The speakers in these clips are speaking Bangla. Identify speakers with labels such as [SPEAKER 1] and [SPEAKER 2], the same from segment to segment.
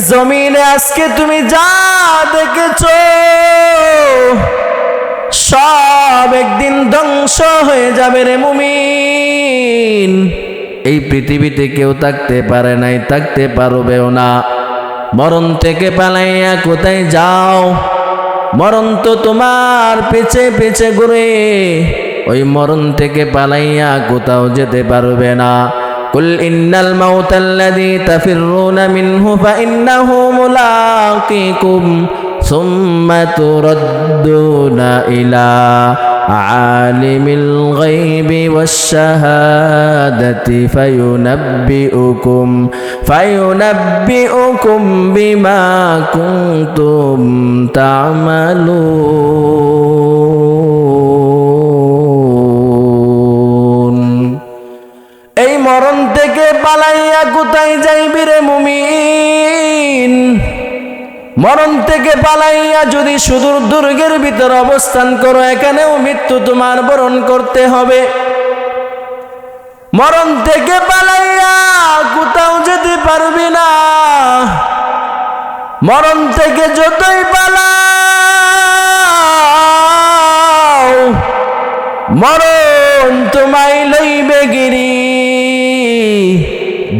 [SPEAKER 1] জমিনে আজকে তুমি যা দেখেছো সব একদিন ধ্বংস হয়ে যাবে রে মুমিন। এই পৃথিবীতে কেউ থাকতে পারে নাই, থাকতে পারবেও না। মরণ থেকে পালাইয়া কোথায় যাও? মরণ তো তোমার পিছে পিছে ঘুরে। ওই মরণ থেকে পালাইয়া কোথাও যেতে পারবে না। কুল ইন্নাল মাউতাল্লাযী তাফিররুনা মিনহু ফাইন্নাহু মুলাকিকুম সুম্মা তুরাদ্দুনা ইলা আলিমিল গায়বি ওয়াশ শাহাদাতি ফায়ুনাব্বিউকুম বিমা কুনতুম তা'মালুন। এই মরণ থেকে পালাইয়া কোথায় যাইবি রে মুমিন? মরণ থেকে পালাইয়া যদি সুদূর দুর্গের ভিতর অবস্থান করো, এখানেও মৃত্যু তোমার বরণ করতে হবে। মরণ থেকে পালাইয়া কোথাও যেতে পারবি না। মরণ থেকে যতই পালাও মরণ তোমায় লইবে গিরি।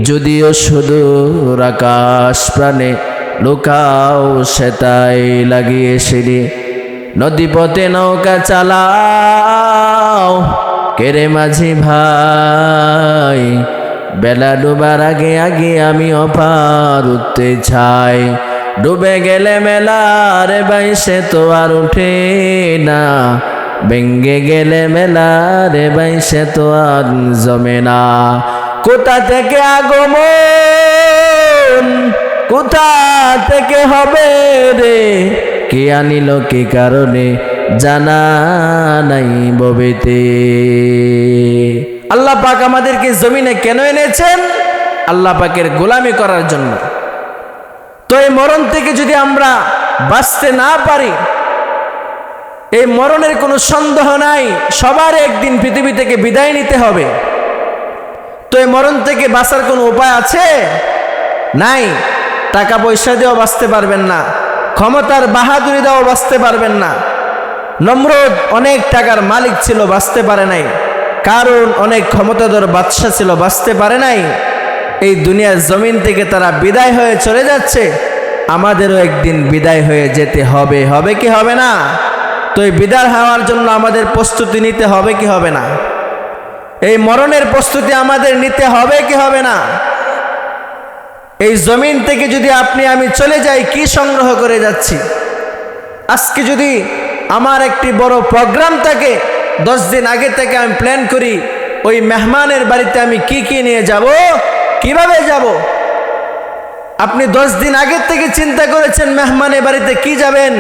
[SPEAKER 1] যদিও সুদূর আকাশ প্রাণে লুকাও সেটাই লাগিয়ে সিঁড়ি। নদীপথে নৌকা চালাও কেরে মাঝি ভাই। বেলা ডুবার আগে আগে আমি অপার উঠতে চাই। ডুবে গেলে মেলার ভাই সে তো আর উঠে না। ভেঙ্গে গেলে মেলার ভাই সে তো আর জমে না। কোথা থেকে আগমন, কোথা থেকে হবে রে, কে আনিল কি কারণে জানা নাই ববেতে। আল্লাহ পাক আমাদেরকে জমিনে কেন এনেছেন? আল্লাহ পাকের গোলামি করার জন্য। তো এই মরণ থেকে যদি আমরা বাঁচতে না পারি, এই মরণের কোনো সন্দেহ নাই, সবার একদিন পৃথিবী থেকে বিদায় নিতে হবে। তো এই মরণ থেকে বাঁচার কোনো উপায় আছে? নাই। টাকা পয়সা দিয়েও বাঁচতে পারবেন না, ক্ষমতার বাহাদুরি দিয়েও বাঁচতে পারবেন না। নমরুদ অনেক টাকার মালিক ছিল, বাঁচতে পারে নাই। কারণ অনেক ক্ষমতাধর বাদশা ছিল, বাঁচতে পারে নাই। এই দুনিয়ার জমিন থেকে তারা বিদায় হয়ে চলে যাচ্ছে। আমাদেরও একদিন বিদায় হয়ে যেতে হবে, হবে কি হবে না? তো এই বিদায় হওয়ার জন্য আমাদের প্রস্তুতি নিতে হবে কি হবে না? এই মরণের প্রস্তুতি আমাদের নিতে হবে কি হবে না? এই জমিন থেকে যদি আপনি আমি চলে যাই, কি সংগ্রহ করে যাচ্ছি? আজকে যদি আমার একটি বড় প্রোগ্রাম থাকে, 10 দিন আগে থেকে আমি প্ল্যান করি ওই মেহমানের বাড়িতে আমি কি কি নিয়ে যাব, কিভাবে যাব। আপনি 10 দিন আগের থেকে চিন্তা করেছেন মেহমানের বাড়িতে কি যাবেন?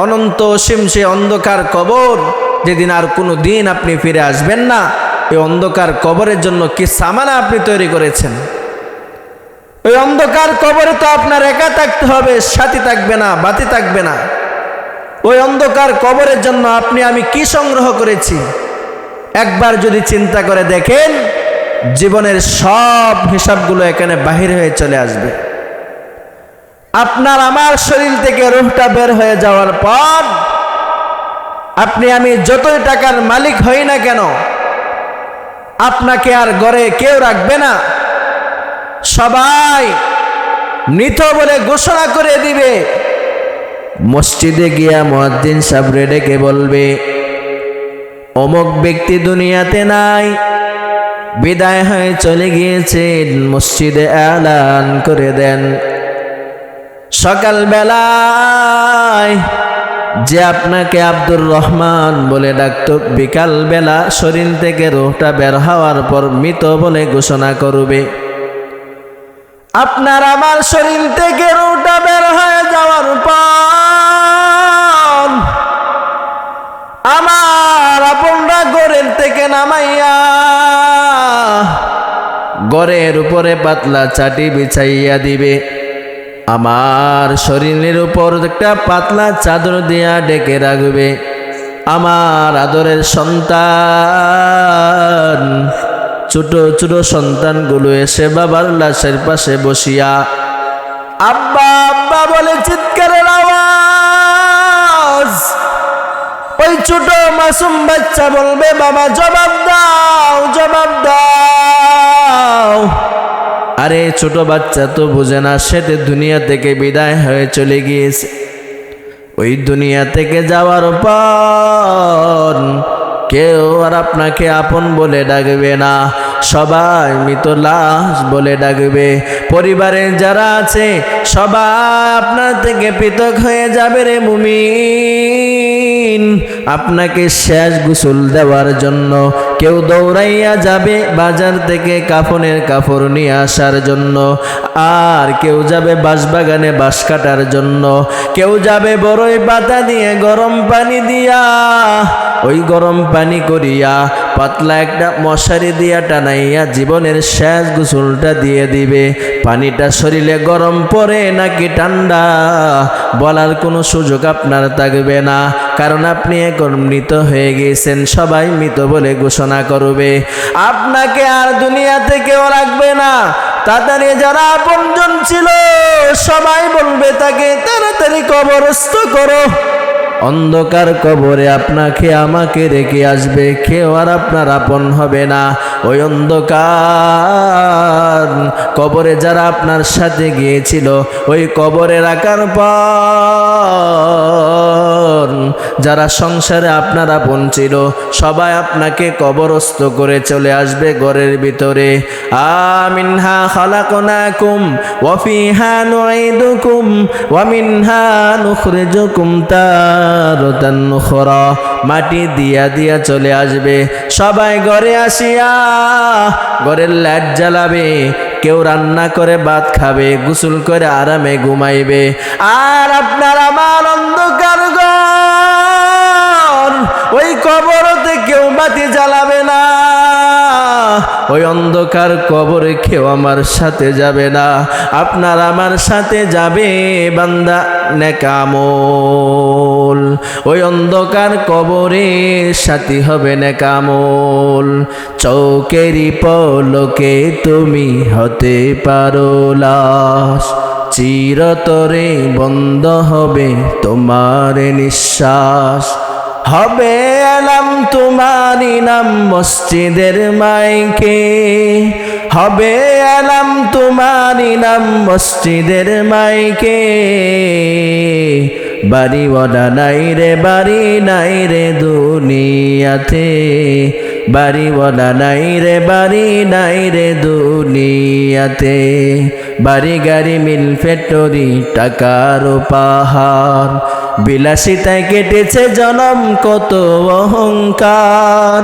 [SPEAKER 1] অনন্ত অসীম সে অন্ধকার কবর, যেদিন আর কোনো দিন আপনি ফিরে আসবেন না। এই অন্ধকার কবরের জন্য কি সামানা আপনি তৈরি করেছেন? ওই অন্ধকার কবরে তো আপনার একা থাকতে হবে, সাথী থাকবে না, বাতি থাকবে না। ওই অন্ধকার কবরের জন্য আপনি আমি কি সংগ্রহ করেছি? একবার যদি চিন্তা করে দেখেন, জীবনের সব হিসাবগুলো এখানে বাহির হয়ে চলে আসবে। আপনার আমার শরীর থেকে রূহটা বের হয়ে যাওয়ার পর আপনি আমি যতই টাকার মালিক হই না কেন, আপনাকে আর ঘরে কেউ রাখবে না। সবাই মৃত বলে ঘোষণা করে দিবে। মসজিদে গিয়া মুয়াজ্জিন সাহেব ডেকে বলবে, অমুক ব্যক্তি দুনিয়াতে নাই, বিদায় হয়ে চলে গিয়েছেন। মসজিদে এলান করে দেন। সকালবেলায় যে আপনাকে আব্দুর রহমান বলে ডাকতো, বিকাল বেলা শরীর থেকে রূহটা বের হওয়ার পর মৃত বলে ঘোষণা করবে। আপনার আমার শরীর থেকে রূহটা বের হয়ে যাওয়ার পর আমার আপনরা ঘরের থেকে নামাইয়া ঘরের উপরে পাতলা চাটি বিছাইয়া দিবে। আমার শরীরের উপর একটা পাতলা চাদর দিয়া ডেকে রাখবে। আমার আদরের সন্তান, ছোট ছোট সন্তানগুলো এসে বাবার লাশের পাশে বসিয়া আব্বা আব্বা বলে চিৎকারের আওয়াজ। ওই ছোট মাসুম বাচ্চা বলবে বাবা জবাব দাও জবাব দাও। আরে ছোট বাচ্চা তো বুঝে না, সে তো দুনিয়া থেকে বিদায় হয়ে চলে গিয়েছে। ওই দুনিয়া থেকে যাওয়ার পর কেউ আর আপনাকে আপন বলে ডাকবে না, সবাই মৃত লাশ বলে ডাকবে। পরিবারে যারা আছে সবাই আপনার থেকে পৃথক হয়ে যাবে রে মুমিন। আপনাকে শেষ গোসল দেওয়ার জন্য কেউ দৌড়াইয়া যাবে বাজার থেকে কাফনের কাপড় নিয়ে আসার জন্য, আর কেউ যাবে বাঁশবাগানে বাঁশ কাটার জন্য, কেউ যাবে বড়ই পাতা দিয়ে গরম পানি দিয়া, ওই গরম পানি করিয়া পাতলা একটা মশারি দিয়া টানাইয়া জীবনের শেষ গোসলটা দিয়ে দিবে। পানিটা শরীরে গরম পড়ে নাকি ঠান্ডা বলার কোনো সুযোগ আপনার থাকবে না, কারণ আপনি এখন মৃত হয়ে গিয়েছেন। সবাই মৃত বলে ঘোষণা করবে, আপনাকে আর দুনিয়াতে কেউ রাখবে না। তাড়াতাড়ি যারা আপনজন ছিল সবাই বলবে তাকে তাড়াতাড়ি কবরস্থ করো। অন্ধকার কবরে আপনাকে আমাকে রেখে আসবে, কেউ আর আপনার আপন হবে না। ওই অন্ধকার কবরে যারা আপনার সাথে গিয়েছিল, ওই কবরে রাখার পর যারা সংসারে আপনার আপন ছিল সবাই আপনাকে কবরস্থ করে চলে আসবে ঘরের ভিতরে। আমিনহা খালাকনাকুম ওয়া ফিহা নুঈদুকুম ওয়া মিনহা নুখরিজুকুম তারাতান উখরা। মাটি দিয়া দিয়া চলে আসবে, সবাই ঘরে আসিয়া ঘরের লাইট জ্বালাবে, কেউ রান্না করে ভাত খাবে, গোসল করে আরামে ঘুমাইবে। আর আপনার আমার অন্ধকার ঘর, ওই কবরতে কেউ বাতি জ্বালাবে না। ওই অন্ধকার কবরে কেউ আমার সাথে যাবে না, আপনার আমার সাথে যাবে বান্দা নেকামল। ওই অন্ধকার কবরে সাথী হবে নেকামল। চৌকেরই পলকে তুমি হতে পারো লাশ, চিরতরে বন্ধ হবে তোমার নিঃশ্বাস। হবে আলাম তোমারি নাম মসজিদের মাইকে, হবে আলাম তোমারি নাম মসজিদের মাইকে। বাড়িওয়ালা নাই রে বাড়ি নাই রে দুনিয়াতে, বাড়িওয়ালা নাই রে বাড়ি নাই রে দুনিয়াতে। বাড়ি গাড়ি মিল ফ্যাক্টরি টাকার পাহাড়, বিলাসিতায় কেটেছে জনম কত অহংকার।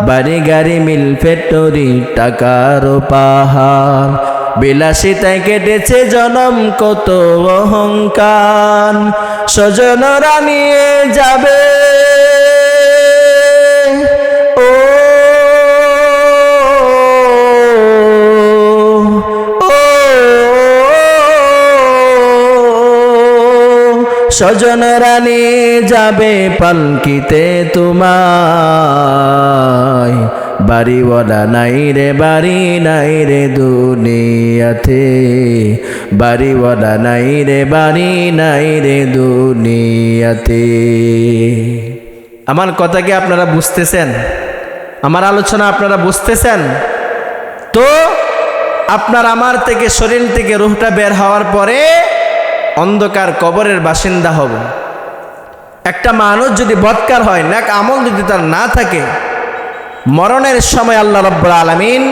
[SPEAKER 1] বাড়ি গাড়ি মিল ফ্যাক্টরি টাকার পাহাড়, বিলাসিতায় কেটেছে জনম কত অহংকার। স্বজনরা নিয়ে যাবে স্বজনরা নিয়ে যাবে পালকিতে তোমায়। বাড়িওয়ালা নাই রে বাড়ি নাই রে দুনিয়াতে, বাড়িওয়ালা নাই রে বাড়ি নাই রে দুনিয়াতে। আমার কথা কি আপনারা বুঝতেছেন? আমার আলোচনা আপনারা বুঝতেছেন? তো আপনার আমার থেকে শরীর থেকে রূহটা বের হওয়ার পরে অন্ধকার কবরের বাসিন্দা হব। একটা মানুষ যদি বদকার হয়, নেক আমল যদি তার না থাকে, মরণের সময় আল্লাহ রাব্বুল আলামিন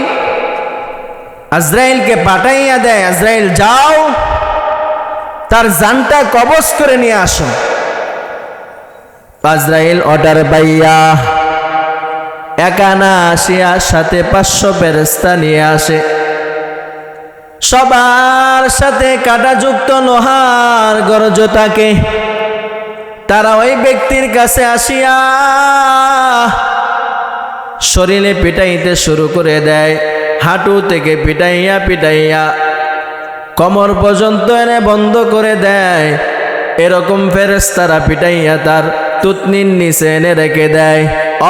[SPEAKER 1] আজরাইলকে পাঠাইয়া দেয়, আজরাইল যাও তার জানটা কবজ করে নিয়ে আসো। আজরাইল অর্ডার পাইয়া একা না আসিয়া সাথে 500 ফেরেশতা নিয়ে আসে। সবার সাথে কাঁটাযুক্ত লোহার গরজ থাকে। তারা ওই ব্যক্তির কাছে আসিয়া শরীরে পিটাইতে শুরু করে দেয়। হাঁটু থেকে পিটাইয়া পিটাইয়া কোমর পর্যন্ত এনে বন্ধ করে দেয়। এরকম ফেরেশতারা পিটাইয়া তার তুতনির নিচে এনে রেখে দেয়।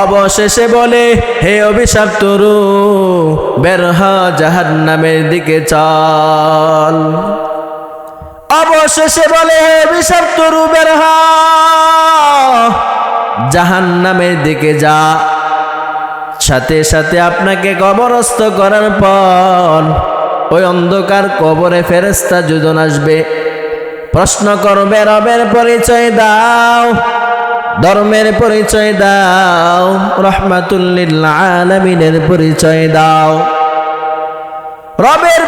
[SPEAKER 1] অবশেষে বলে, হে অভিশপ্ত রূহ, বের হ জাহান্নামের দিকে চল। অবশেষে বলে, হে বিষাক্ত রূপের জাহান্নামের দিকে যা। সাথে সাথে আপনাকে কবরস্থ করার পর ওই অন্ধকার কবরে ফেরেশতা দুজন আসবে, প্রশ্ন করবে, রবের পরিচয় দাও, ধর্মের পরিচয় দাও, রহমাতুল লিল আলামিনের পরিচয় দাও। রবের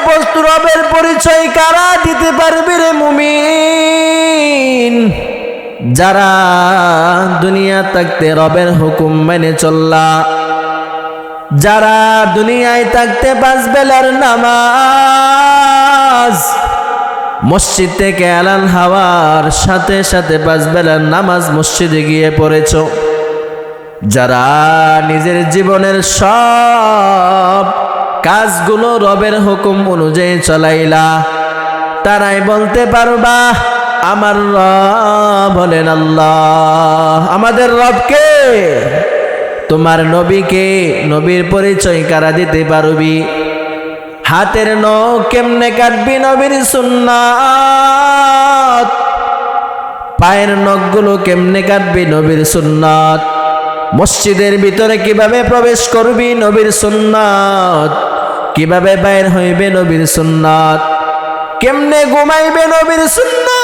[SPEAKER 1] পরিচয় কারা দিতে পারবে রে মুমিন? যারা দুনিয়া থাকতে রবের হুকুম মেনে চললা, যারা দুনিয়ায় থাকতে 5 বেলার নামাজ, মসজিদ থেকে এলান হওয়ার সাথে সাথে 5 বেলার নামাজ মসজিদে গিয়ে পড়েছ, যারা নিজের জীবনের সব কাজগুলো রবের হুকুম অনুযায়ী চলাইলা, তারাই বলতে পারবা আমার রব হলেন আল্লাহ। আমাদের রবকে? তোমার নবীকে। নবীর পরিচয় কারা দিতে পারবি? হাতের নখ কেমনে কাটবি? নবীর সুন্নাত। পায়ের নখগুলো কেমনে কাটবি? নবীর সুন্নাত। মসজিদের ভিতরে কিভাবে প্রবেশ করবি? নবীর সুন্নাত। কিভাবে বাইর হইবে? নবীর সুন্নাত। কেমনে ঘুমাইবে? নবীর সুন্নাত।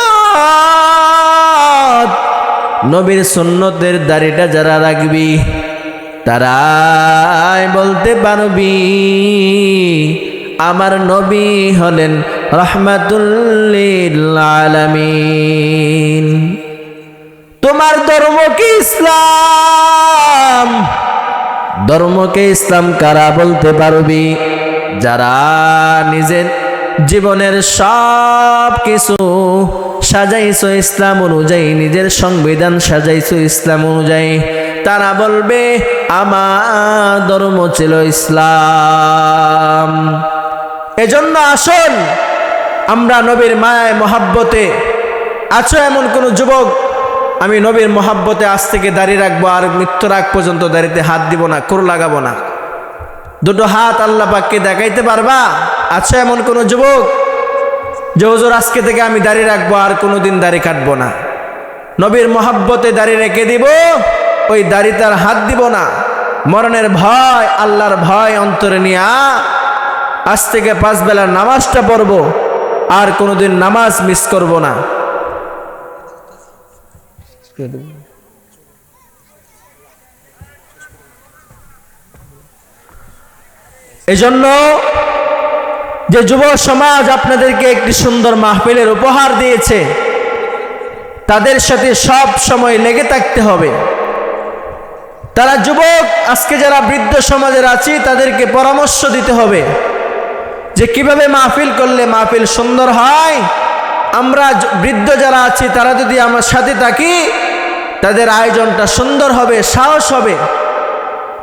[SPEAKER 1] নবীর সুন্নতের দাড়িটা যারা রাখবি, তারাই বলতে পারবি আমার নবী হলেন রাহমাতুল লিল আলামিন। তোমার ধর্ম কি? ইসলাম। ধর্মকে ইসলাম কারা বলতে পারবি? যারা নিজের জীবনের সব কিছু সাজাইছো ইসলাম অনুযায়ী, নিজের সংবিধান সাজাইছো ইসলাম অনুযায়ী, তারা বলবে আমার ধর্ম ছিল ইসলাম। এজন্য আসুন আমরা নবীর মায়ায় মহাব্বতে, আছো এমন কোন যুবক আমি নবীর মহাব্বতে আজ থেকে দাঁড়িয়ে রাখবো, আর মৃত্যুর আগ পর্যন্ত দাঁড়িতে হাত দিব না, কোর লাগাবো না? দুটো হাত আল্লাহ পাককে দেখাইতে পারবা? আছো এমন কোন যুবক যে হুজুর আজকে থেকে আমি দাঁড়িয়ে রাখবো, আর কোনোদিন দাড়ি কাটবো না, নবীর মহাব্বতে দাঁড়িয়ে রেখে দিব, ওই দাড়িতে আর হাত দিব না, মরণের ভয়, আল্লাহর ভয় অন্তরে নিয়ে আজ থেকে 5 বেলার নামাজটা পড়বো, আর কোনোদিন নামাজ মিস করব না। এজন্য যে যুব সমাজ আপনাদেরকে একটি সুন্দর মাহফিলের উপহার দিয়েছে, তাদের সাথে সব সময় লেগে থাকতে হবে। তারা যুবক, আজকে যারা বৃদ্ধ সমাজের আছি তাদেরকে পরামর্শ দিতে হবে যে কিভাবে মাহফিল করলে মাহফিল সুন্দর হয়। আমরা বৃদ্ধ যারা আছি তারা যদি আমার সাথে থাকি, তাদের আয়োজনটা সুন্দর হবে, সাহস হবে।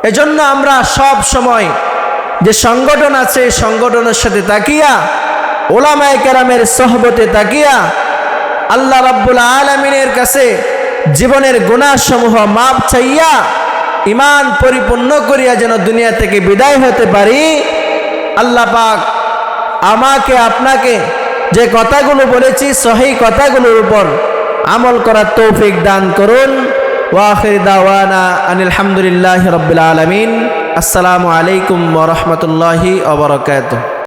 [SPEAKER 1] এজন্য আমরা সব সময় যে সংগঠন আছে সংগঠনের সাথে তাকিয়া, ওলামায়ে কেরামের সোহবতে তাকিয়া, আল্লাহ রাব্বুল আলামিনের কাছে জীবনের গুনাহসমূহ মাপ চাইয়া ঈমান পরিপূর্ণ করিয়া যেন দুনিয়া থেকে বিদায় হতে পারি। আল্লাহ পাক আমাকে আপনাকে যে কথাগুলো বলেছি সহি কথাগুলোর উপর আমল করার তৌফিক দান করুন। ওয়া আখির দাওয়ানা আনিল হামদুলিল্লাহি রাব্বিল আলামিন। আসসালামু আলাইকুম ওয়া রাহমাতুল্লাহি ওয়া বারাকাতুহু।